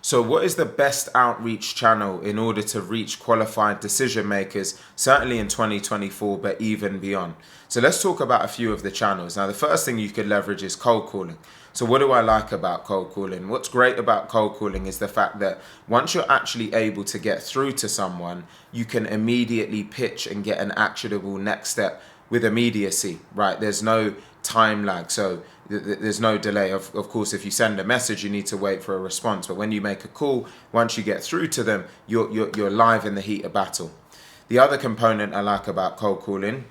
So what is the best outreach channel in order to reach qualified decision makers, certainly in 2024, but even beyond? So let's talk about a few of the channels. Now, the first thing you could leverage is cold calling. So what do I like about cold calling? What's great about cold calling is the fact that once you're actually able to get through to someone, you can immediately pitch and get an actionable next step with immediacy, right? There's no time lag. So there's no delay. Of course, if you send a message, you need to wait for a response. But when you make a call, once you get through to them, you're live in the heat of battle. The other component I like about cold calling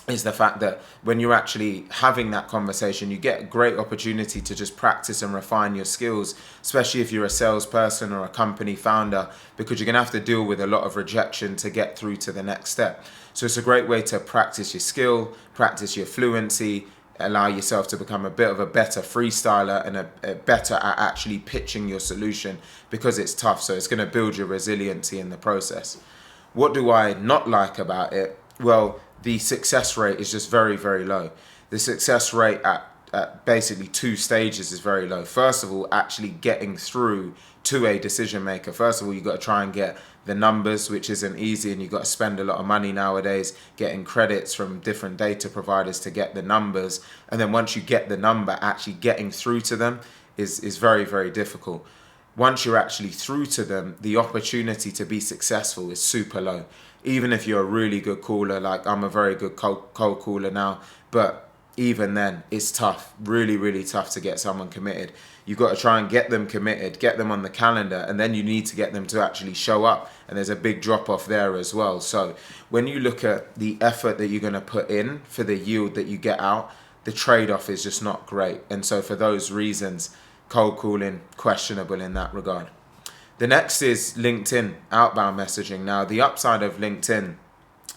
is the fact that when you're actually having that conversation, you get a great opportunity to just practice and refine your skills, especially if you're a salesperson or a company founder, because you're going to have to deal with a lot of rejection to get through to the next step. So it's a great way to practice your skill, practice your fluency, allow yourself to become a bit of a better freestyler and a better at actually pitching your solution, because it's tough. So it's going to build your resiliency in the process. What do I not like about it? Well, the success rate is just very, very low. The success rate at basically two stages is very low. First of all, actually getting through to a decision maker. First of all, you've got to try and get the numbers, which isn't easy, and you've got to spend a lot of money nowadays getting credits from different data providers to get the numbers. And then once you get the number, actually getting through to them is very, very difficult. Once you're actually through to them, the opportunity to be successful is super low. Even if you're a really good caller, like I'm a very good cold caller now, but even then it's tough, really, really tough to get someone committed. You've got to try and get them committed, get them on the calendar, and then you need to get them to actually show up. And there's a big drop off there as well. So when you look at the effort that you're going to put in for the yield that you get out, the trade-off is just not great. And so for those reasons, cold calling, questionable in that regard. The next is LinkedIn outbound messaging. Now, the upside of LinkedIn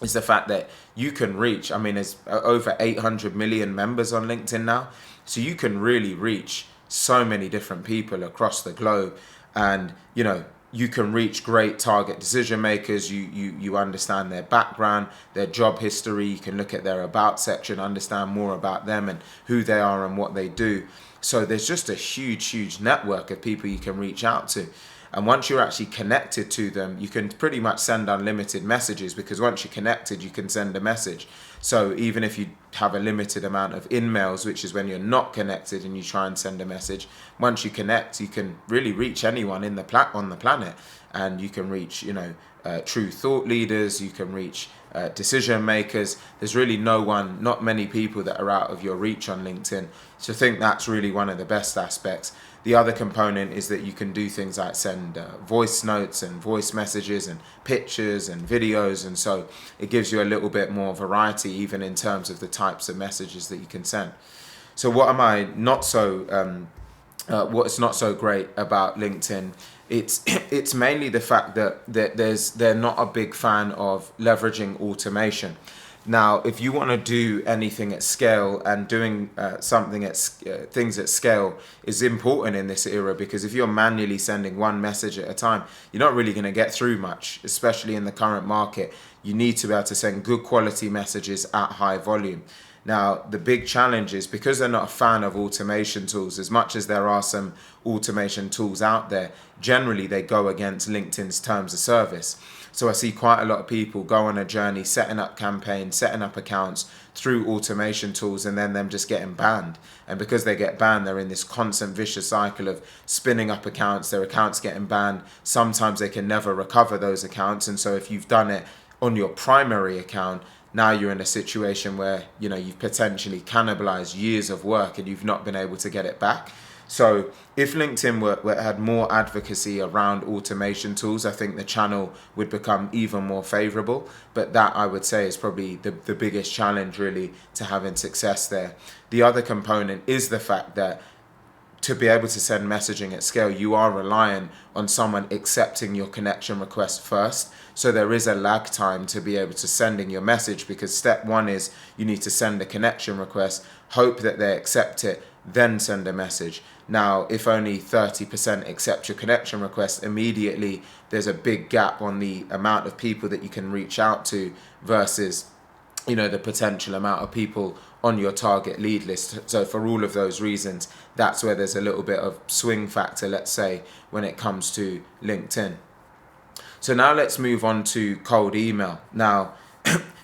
is the fact that you can reach, I mean, there's over 800 million members on LinkedIn now. So you can really reach so many different people across the globe. And, you know, you can reach great target decision makers. You understand their background, their job history. You can look at their about section, understand more about them and who they are and what they do. So there's just a huge network of people you can reach out to. And once you're actually connected to them, you can pretty much send unlimited messages, because once you're connected, you can send a message. So even if you have a limited amount of in-mails, which is when you're not connected and you try and send a message, once you connect, you can really reach anyone on the planet. And you can reach, true thought leaders, you can reach decision makers. There's really not many people that are out of your reach on LinkedIn. So I think that's really one of the best aspects. The other component is that you can do things like send voice notes and voice messages and pictures and videos. And so it gives you a little bit more variety, even in terms of the types of messages that you can send. So what's not so great about LinkedIn? It's mainly the fact that they're not a big fan of leveraging automation. Now, if you want to do anything at scale, and doing things at scale is important in this era, because if you're manually sending one message at a time, you're not really going to get through much, especially in the current market. You need to be able to send good quality messages at high volume. Now, the big challenge is, because they're not a fan of automation tools, as much as there are some automation tools out there, generally they go against LinkedIn's terms of service. So I see quite a lot of people go on a journey, setting up campaigns, setting up accounts through automation tools, and then them just getting banned. And because they get banned, they're in this constant vicious cycle of spinning up accounts, their accounts getting banned. Sometimes they can never recover those accounts. And so if you've done it on your primary account, now you're in a situation where, you've potentially cannibalized years of work and you've not been able to get it back. So if LinkedIn had more advocacy around automation tools, I think the channel would become even more favorable. But that, I would say, is probably the biggest challenge really to having success there. The other component is the fact that to be able to send messaging at scale, you are reliant on someone accepting your connection request first. So there is a lag time to be able to sending your message, because step one is you need to send a connection request, hope that they accept it, then send a message. Now, if only 30% accept your connection request, immediately there's a big gap on the amount of people that you can reach out to versus the potential amount of people on your target lead list. So for all of those reasons, that's where there's a little bit of swing factor, let's say, when it comes to LinkedIn. So now let's move on to cold email. Now,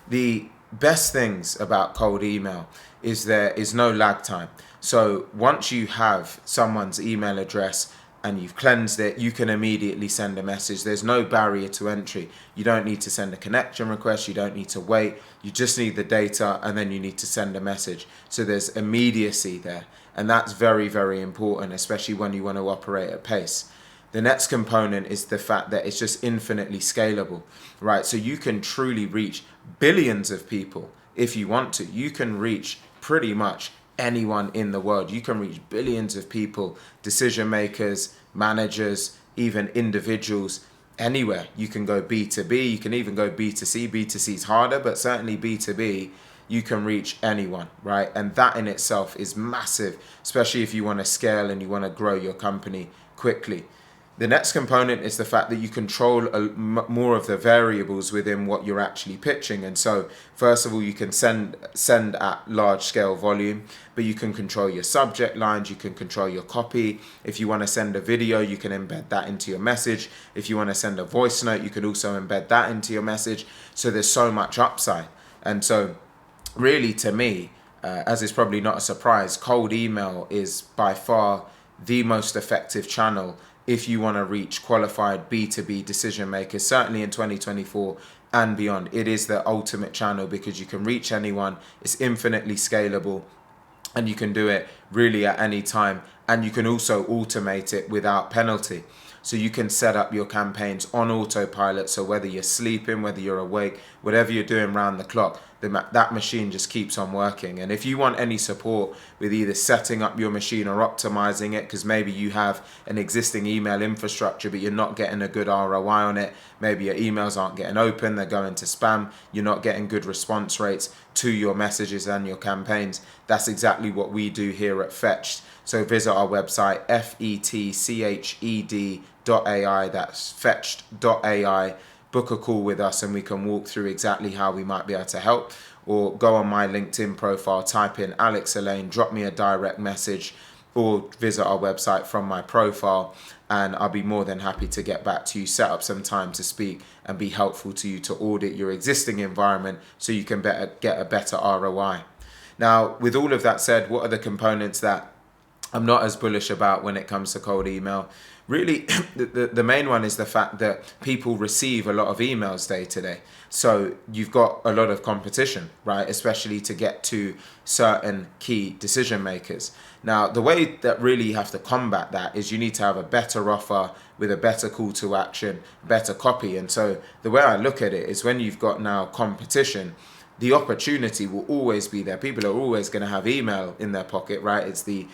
the best things about cold email is there is no lag time. So once you have someone's email address and you've cleansed it, you can immediately send a message. There's no barrier to entry. You don't need to send a connection request. You don't need to wait. You just need the data, and then you need to send a message. So there's immediacy there. And that's very, very important, especially when you want to operate at pace. The next component is the fact that it's just infinitely scalable, right? So you can truly reach billions of people if you want to. You can reach pretty much anyone in the world. You can reach billions of people, decision makers, managers, even individuals, anywhere. You can go B2B, you can even go B2C. B2C is harder, but certainly B2B, you can reach anyone, right? And that in itself is massive, especially if you want to scale and you want to grow your company quickly. The next component is the fact that you control more of the variables within what you're actually pitching. And so, first of all, you can send at large scale volume, but you can control your subject lines, you can control your copy. If you want to send a video, you can embed that into your message. If you want to send a voice note, you can also embed that into your message. So there's so much upside. And so really, to me, as is probably not a surprise, cold email is by far the most effective channel if you want to reach qualified B2B decision makers, certainly in 2024 and beyond. It is the ultimate channel because you can reach anyone, it's infinitely scalable, and you can do it really at any time. And you can also automate it without penalty. So you can set up your campaigns on autopilot. So whether you're sleeping, whether you're awake, whatever you're doing round the clock, that machine just keeps on working. And if you want any support with either setting up your machine or optimizing it, because maybe you have an existing email infrastructure, but you're not getting a good ROI on it, maybe your emails aren't getting open, they're going to spam, you're not getting good response rates to your messages and your campaigns, that's exactly what we do here at Fetched. So visit our website, fetched.ai, that's fetched.ai. Book a call with us and we can walk through exactly how we might be able to help. Or go on my LinkedIn profile, type in Alex Alleyne, drop me a direct message, or visit our website from my profile, and I'll be more than happy to get back to you, set up some time to speak and be helpful to you to audit your existing environment so you can get a better ROI. Now, with all of that said, what are the components that I'm not as bullish about when it comes to cold email? Really, the main one is the fact that people receive a lot of emails day to day. So you've got a lot of competition, right? Especially to get to certain key decision makers. Now, the way that really you have to combat that is you need to have a better offer with a better call to action, better copy. And so the way I look at it is when you've got now competition, the opportunity will always be there. People are always going to have email in their pocket, right? It's the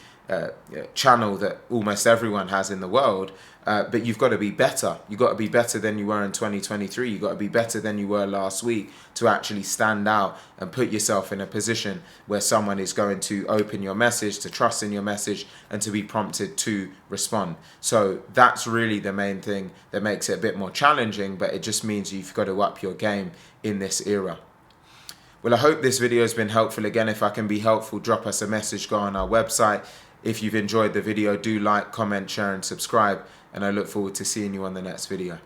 channel that almost everyone has in the world, but you've got to be better. You've got to be better than you were in 2023. You've got to be better than you were last week to actually stand out and put yourself in a position where someone is going to open your message, to trust in your message, and to be prompted to respond. So that's really the main thing that makes it a bit more challenging, but it just means you've got to up your game in this era. Well, I hope this video has been helpful. Again, if I can be helpful, drop us a message, go on our website. If you've enjoyed the video, do like, comment, share, and subscribe. And I look forward to seeing you on the next video.